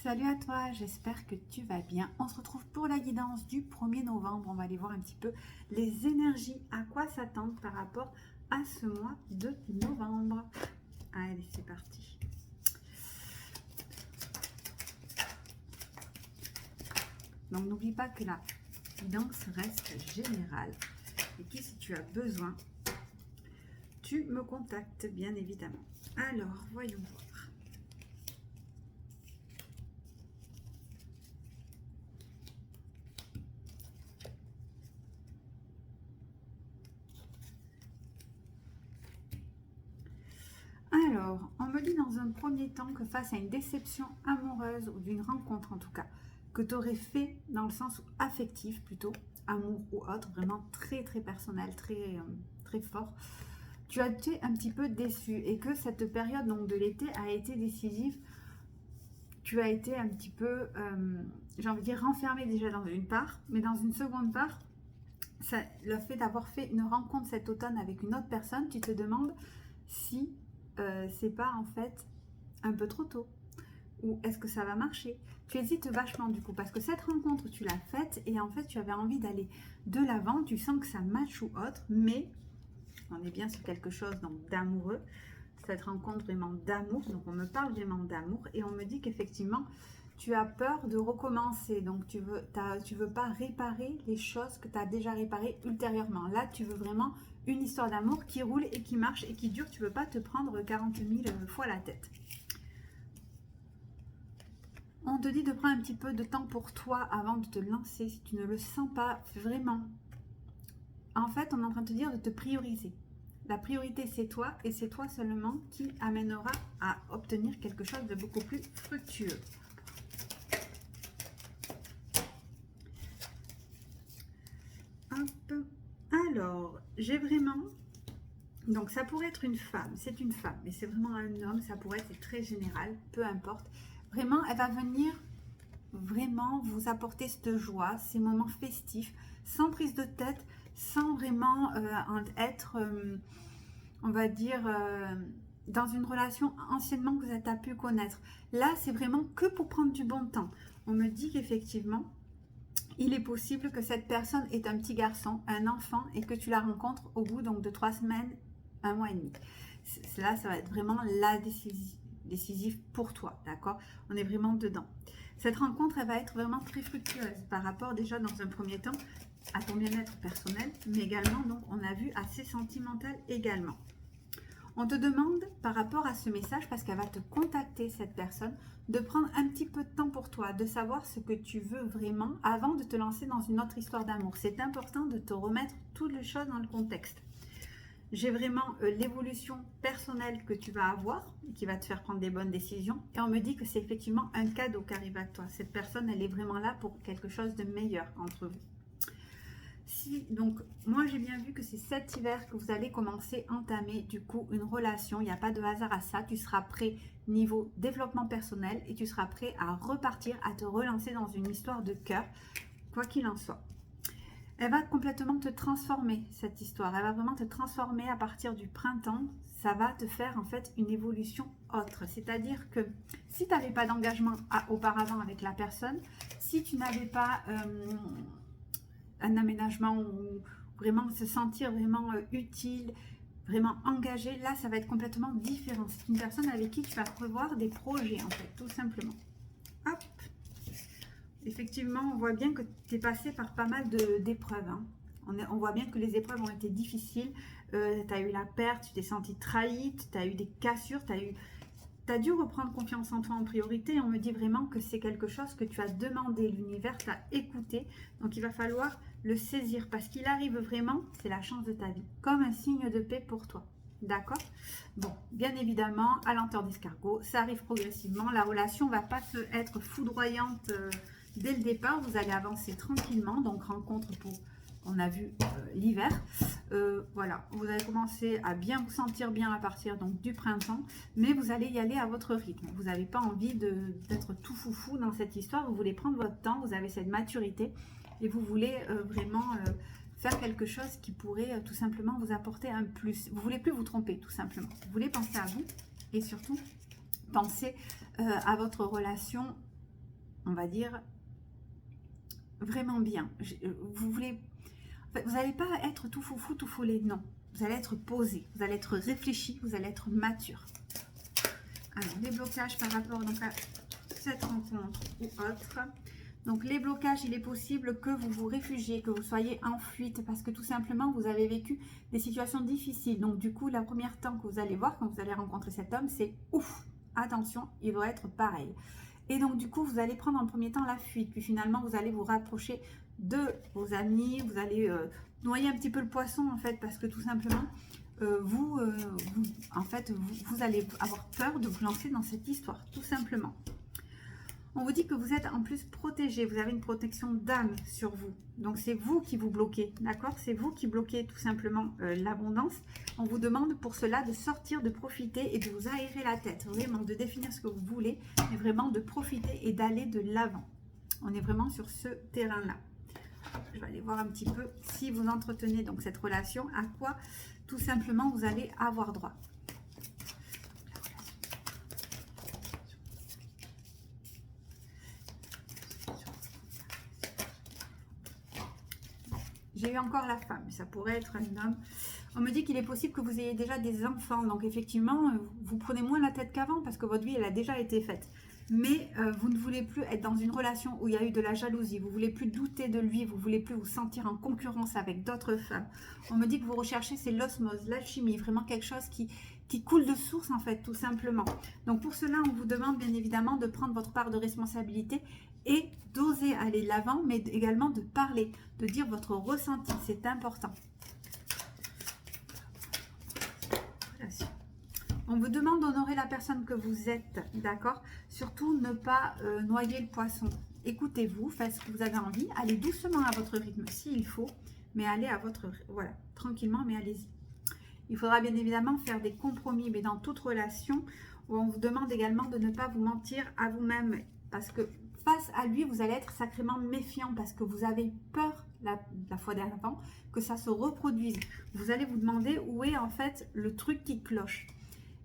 Salut à toi, j'espère que tu vas bien. On se retrouve pour la guidance du 1er novembre. On va aller voir un petit peu les énergies, à quoi s'attendre par rapport à ce mois de novembre. Allez, c'est parti. Donc n'oublie pas que la guidance reste générale et que si tu as besoin, tu me contactes bien évidemment. Alors, voyons voir. Alors, on me dit dans un premier temps que face à une déception amoureuse ou d'une rencontre en tout cas, que tu aurais fait dans le sens affectif plutôt, amour ou autre, vraiment très très personnel, très fort, tu as été un petit peu déçu et que cette période donc, de l'été a été décisive. Tu as été un petit peu, j'ai envie de dire, renfermé déjà dans une part, mais dans une seconde part, le fait d'avoir fait une rencontre cet automne avec une autre personne, tu te demandes si c'est pas en fait un peu trop tôt ou est-ce que ça va marcher. Tu hésites vachement du coup parce que cette rencontre tu l'as faite et en fait tu avais envie d'aller de l'avant, tu sens que ça match ou autre, mais on est bien sur quelque chose donc d'amoureux, cette rencontre vraiment d'amour, donc on me parle vraiment d'amour et on me dit qu'effectivement tu as peur de recommencer, donc tu veux pas réparer les choses que tu as déjà réparées ultérieurement. Là, tu veux vraiment une histoire d'amour qui roule et qui marche et qui dure. Tu veux pas te prendre 40 000 fois la tête. On te dit de prendre un petit peu de temps pour toi avant de te lancer. Si tu ne le sens pas vraiment, en fait, on est en train de te dire de te prioriser. La priorité, c'est toi et c'est toi seulement qui amènera à obtenir quelque chose de beaucoup plus fructueux. Hop. Alors, j'ai vraiment... Donc, ça pourrait être une femme. C'est une femme, mais c'est vraiment un homme. Ça pourrait être très général, peu importe. Vraiment, elle va venir vraiment vous apporter cette joie, ces moments festifs, sans prise de tête, sans vraiment être, on va dire, dans une relation anciennement que vous avez pu connaître. Là, c'est vraiment que pour prendre du bon temps. On me dit qu'effectivement, il est possible que cette personne est un petit garçon, un enfant, et que tu la rencontres au bout donc de 3 semaines, 1 mois et demi. Là, ça va être vraiment la décisive pour toi, d'accord? On est vraiment dedans. Cette rencontre, elle va être vraiment très fructueuse par rapport déjà dans un premier temps à ton bien-être personnel, mais également, donc, on a vu assez sentimental également. On te demande par rapport à ce message, parce qu'elle va te contacter cette personne, de prendre un petit peu de temps pour toi, de savoir ce que tu veux vraiment avant de te lancer dans une autre histoire d'amour. C'est important de te remettre toutes les choses dans le contexte. J'ai vraiment l'évolution personnelle que tu vas avoir, qui va te faire prendre des bonnes décisions. Et on me dit que c'est effectivement un cadeau qui arrive à toi. Cette personne, elle est vraiment là pour quelque chose de meilleur entre vous. Donc, moi j'ai bien vu que c'est cet hiver que vous allez commencer à entamer du coup une relation. Il n'y a pas de hasard à ça. Tu seras prêt niveau développement personnel et tu seras prêt à repartir, à te relancer dans une histoire de cœur, quoi qu'il en soit. Elle va complètement te transformer cette histoire. Elle va vraiment te transformer à partir du printemps. Ça va te faire en fait une évolution autre. C'est-à-dire que si tu n'avais pas d'engagement auparavant avec la personne, si tu n'avais pas... un aménagement ou vraiment se sentir vraiment utile, vraiment engagé, là ça va être complètement différent. C'est une personne avec qui tu vas prévoir des projets en fait, tout simplement. Hop. Effectivement, on voit bien que tu es passé par pas mal d'épreuves. Hein. On voit bien que les épreuves ont été difficiles. Tu as eu la perte, tu t'es senti trahi, tu as eu des cassures, tu as dû reprendre confiance en toi en priorité. On me dit vraiment que c'est quelque chose que tu as demandé, l'univers t'a écouté. Donc il va falloir le saisir parce qu'il arrive vraiment, c'est la chance de ta vie, comme un signe de paix pour toi. D'accord? Bon, bien évidemment, à lenteur d'escargot, ça arrive progressivement. La relation ne va pas être foudroyante dès le départ. Vous allez avancer tranquillement. Donc rencontre pour... On a vu l'hiver, voilà, vous allez commencer à bien vous sentir bien à partir donc du printemps, mais vous allez y aller à votre rythme. Vous n'avez pas envie d'être tout foufou dans cette histoire, vous voulez prendre votre temps, vous avez cette maturité et vous voulez vraiment faire quelque chose qui pourrait tout simplement vous apporter un plus. Vous ne voulez plus vous tromper tout simplement, vous voulez penser à vous et surtout penser à votre relation on va dire, vraiment bien. Vous voulez, en fait, vous n'allez pas être tout foufou, tout follet, non. Vous allez être posé, vous allez être réfléchi, vous allez être mature. Alors, les blocages par rapport donc, à cette rencontre ou autre. Donc, les blocages, il est possible que vous vous réfugiez, que vous soyez en fuite parce que tout simplement, vous avez vécu des situations difficiles. Donc, du coup, la première temps que vous allez voir quand vous allez rencontrer cet homme, c'est ouf, attention, il va être pareil. Et donc, du coup, vous allez prendre en premier temps la fuite. Puis finalement, vous allez vous rapprocher de vos amis. Vous allez noyer un petit peu le poisson, en fait, parce que tout simplement, vous allez avoir peur de vous lancer dans cette histoire, tout simplement. On vous dit que vous êtes en plus protégé, vous avez une protection d'âme sur vous. Donc c'est vous qui vous bloquez, d'accord? C'est vous qui bloquez tout simplement l'abondance. On vous demande pour cela de sortir, de profiter et de vous aérer la tête. Vraiment de définir ce que vous voulez, mais vraiment de profiter et d'aller de l'avant. On est vraiment sur ce terrain-là. Je vais aller voir un petit peu si vous entretenez donc cette relation, à quoi tout simplement vous allez avoir droit. J'ai eu encore la femme, ça pourrait être un homme. On me dit qu'il est possible que vous ayez déjà des enfants. Donc effectivement, vous prenez moins la tête qu'avant parce que votre vie, elle a déjà été faite. Mais vous ne voulez plus être dans une relation où il y a eu de la jalousie. Vous ne voulez plus douter de lui. Vous ne voulez plus vous sentir en concurrence avec d'autres femmes. On me dit que vous recherchez, c'est l'osmose, l'alchimie. Vraiment quelque chose qui coule de source en fait, tout simplement. Donc pour cela, on vous demande bien évidemment de prendre votre part de responsabilité et d'oser aller de l'avant, mais également de parler, de dire votre ressenti, c'est important. On vous demande d'honorer la personne que vous êtes, d'accord? Surtout ne pas noyer le poisson. Écoutez-vous, faites ce que vous avez envie, allez doucement à votre rythme s'il faut, mais allez à votre... Voilà, tranquillement, mais allez-y. Il faudra bien évidemment faire des compromis, mais dans toute relation, où on vous demande également de ne pas vous mentir à vous-même, parce que face à lui, vous allez être sacrément méfiant parce que vous avez peur la fois d'avant que ça se reproduise. Vous allez vous demander où est en fait le truc qui cloche.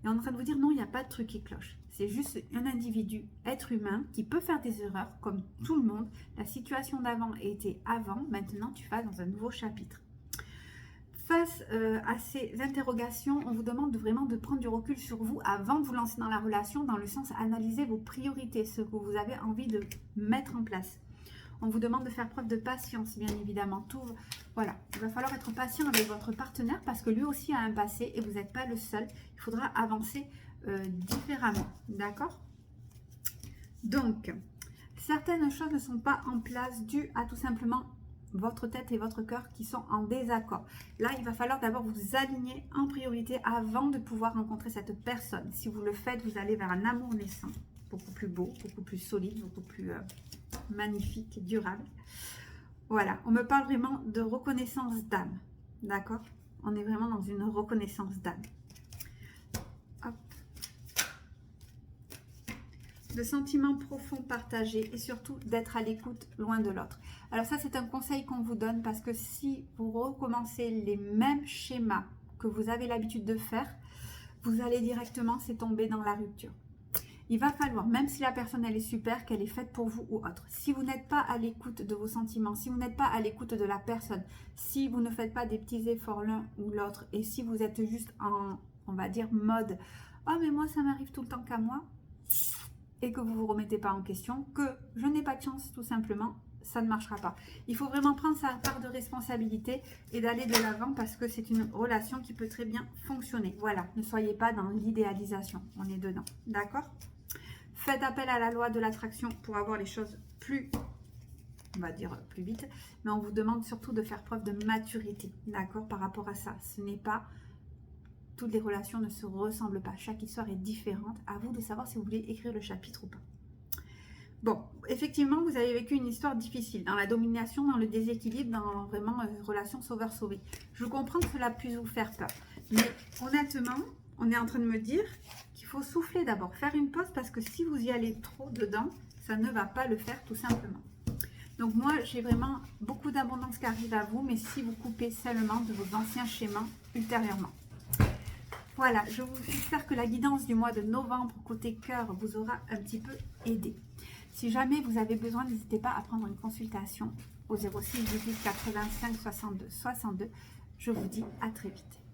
Et on est en train de vous dire non, il n'y a pas de truc qui cloche. C'est juste un individu, être humain, qui peut faire des erreurs comme tout le monde. La situation d'avant était avant, maintenant tu vas dans un nouveau chapitre. Face à ces interrogations, on vous demande vraiment de prendre du recul sur vous avant de vous lancer dans la relation, dans le sens analyser vos priorités, ce que vous avez envie de mettre en place. On vous demande de faire preuve de patience, bien évidemment. Voilà, il va falloir être patient avec votre partenaire parce que lui aussi a un passé et vous n'êtes pas le seul. Il faudra avancer différemment, d'accord? Donc, certaines choses ne sont pas en place dues à tout simplement votre tête et votre cœur qui sont en désaccord. Là, il va falloir d'abord vous aligner en priorité avant de pouvoir rencontrer cette personne. Si vous le faites, vous allez vers un amour naissant, beaucoup plus beau, beaucoup plus solide, beaucoup plus magnifique, durable. Voilà, on me parle vraiment de reconnaissance d'âme, d'accord? On est vraiment dans une reconnaissance d'âme. De sentiments profonds partagés et surtout d'être à l'écoute loin de l'autre. Alors ça, c'est un conseil qu'on vous donne parce que si vous recommencez les mêmes schémas que vous avez l'habitude de faire, vous allez directement tomber dans la rupture. Il va falloir, même si la personne elle est super, qu'elle est faite pour vous ou autre. Si vous n'êtes pas à l'écoute de vos sentiments, si vous n'êtes pas à l'écoute de la personne, si vous ne faites pas des petits efforts l'un ou l'autre et si vous êtes juste en, on va dire, mode « Oh mais moi ça m'arrive tout le temps qu'à moi », et que vous ne vous remettez pas en question, que je n'ai pas de chance tout simplement, ça ne marchera pas. Il faut vraiment prendre sa part de responsabilité et d'aller de l'avant parce que c'est une relation qui peut très bien fonctionner. Voilà, ne soyez pas dans l'idéalisation, on est dedans, d'accord? Faites appel à la loi de l'attraction pour avoir les choses plus, on va dire plus vite, mais on vous demande surtout de faire preuve de maturité, d'accord, par rapport à ça. Ce n'est pas... Toutes les relations ne se ressemblent pas. Chaque histoire est différente. À vous de savoir si vous voulez écrire le chapitre ou pas. Bon, effectivement, vous avez vécu une histoire difficile. Dans la domination, dans le déséquilibre, dans vraiment relation sauveur-sauvé. Je comprends que cela puisse vous faire peur. Mais honnêtement, on est en train de me dire qu'il faut souffler d'abord. Faire une pause parce que si vous y allez trop dedans, ça ne va pas le faire tout simplement. Donc moi, j'ai vraiment beaucoup d'abondance qui arrive à vous. Mais si vous coupez seulement de vos anciens schémas ultérieurement. Voilà, j'espère que la guidance du mois de novembre côté cœur vous aura un petit peu aidé. Si jamais vous avez besoin, n'hésitez pas à prendre une consultation au 06 18 85 62 62. Je vous dis à très vite.